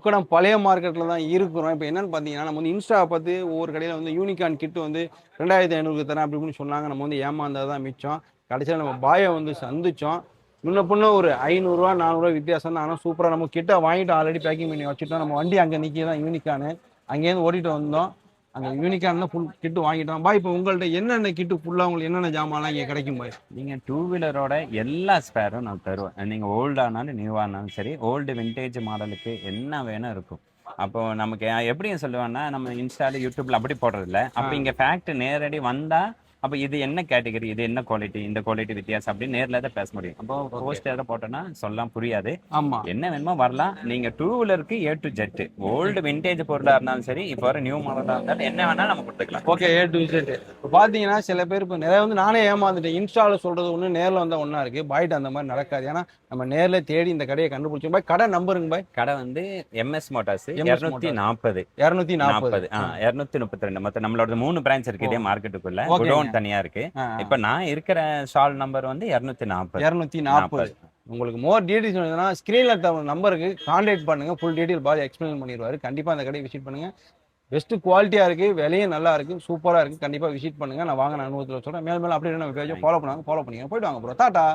கூட பழைய மார்க்கெட்ல தான் இருக்கிறோம். இப்ப என்னன்னு பார்த்தீங்கன்னா, நம்ம வந்து இன்ஸ்டாவ பார்த்து ஒவ்வொரு கடையில வந்து யூனிகார்ன் கிட் வந்து 2500க்கு தரேன் அப்படி இப்படின்னு சொன்னாங்க. நம்ம வந்து ஏமாந்தது தான் மிச்சம். கடைசியில நம்ம பாய வந்து சந்திச்சோம். முன்ன பின்ன ஒரு ரூ. 500 ரூ. 400 வித்தியாசம் தான். ஆனா சூப்பரா நம்ம கிட்ட வாங்கிட்டு ஆல்ரெடி பேக்கிங் பண்ணி வச்சுட்டோம். நம்ம வண்டி அங்க நிக்கிது யூனிகார்ன். அங்கேருந்து ஓட்டிட்டு வந்தோம். அங்க யூனிகார்ன் தான் ஃபுல் கிட் வாங்கிட்டோம். பாய் இப்ப உங்கள்ட்ட என்னென்ன கிட் ஃபுல்லா உங்களுக்கு என்னென்ன ஜாமான்லாம் இங்க கிடைக்கும் பாய்? நீங்க டூ வீலரோட எல்லா ஸ்பேரும் நான் தருவேன். நீங்க ஓல்டானாலும் நியூவானாலும் சரி, ஓல்டு விண்டேஜ் மாடலுக்கு என்ன வேணும் இருக்கும். அப்போ நமக்கு எப்படியும் சொல்லுவேன்னா, நம்ம இன்ஸ்டால யூடியூப்ல அப்படி போடுறதில்ல. ஆ. அப்ப இங்க ஃபேக்ட் நேரடி வந்தா, அப்ப இது என்ன கேட்டகரி, இது என்ன குவாலிட்டி, இந்த குவாலிட்டி வித்தியாசம் அப்படின்னு நேர்ல தான் பேச முடியும். அப்போ ஓகே. போஸ்ட் எதாவது போட்டோம்னா சொல்லலாம் புரியாது. ஆமா. என்ன வேணுமோ வரலாம். நீங்க டூ வீலருக்கு A to Z. Old vintage பொருளா இருந்தாலும் சரி, இப்போ வர நியூ மாடலா இருந்தாலும் என்ன வேணாலும் நம்ம கொடுத்துக்கலாம். ஓகே. A to Z. இப்ப பார்த்தீங்கன்னா, சில பேர் இப்ப நிறைய வந்து நானே ஏமாந்துட்டேன். இன்ஸ்டால சொல்றது ஒண்ணு, நேர்ல வந்தா ஒண்ணா இருக்கு. பாய்ட்ட அந்த மாரி நடக்காது. ஏன்னா, நம்ம நேர்ல தேடி இந்த கடைய கண்டுபிடிச்சோம். பாய் கடை நம்பருங்க பாய்? கடை வந்து எம்எஸ் மோட்டார்ஸ் எம்எஸ் மோட்டார்ஸ். 240. 240. 40 232 மொத்தம் நம்மளோட 3 பிரான்ச் இருக்கு இதே மார்க்கெட்டுக்குள்ள. ஓகேங்க. குடோன் தனியா இருக்கு. இப்ப நான் இருக்கிற ஸ்டால் நம்பர் வந்து 240. 240. உங்களுக்கு மோர் டீடைல்ஸ் வேணும்னா, ஸ்க்ரீன்ல தர நம்பருக்கு கான்டாக்ட் பண்ணுங்க. ஃபுல் டீடைல் பாய் எக்ஸ்பிளைன் பண்ணிருவாரு. கண்டிப்பா அந்த கடையை விசிட் பண்ணுங்க. பெஸ்ட் குவாலிட்டியா இருக்கு. விலையும் நல்லா இருக்கு. சூப்பரா இருக்கு. கண்டிப்பா விசிட் பண்ணுங்க. நான் வாங்குன அனுபவத்துல சொல்றேன். மேலும் மேலும் அப்படியே நம்ம பேஜை ஃபாலோ பண்ணுவாங்க. ஃபாலோ பண்ணிக்கங்க. போயிட்டு வாங்க ப்ரோ. டாடா.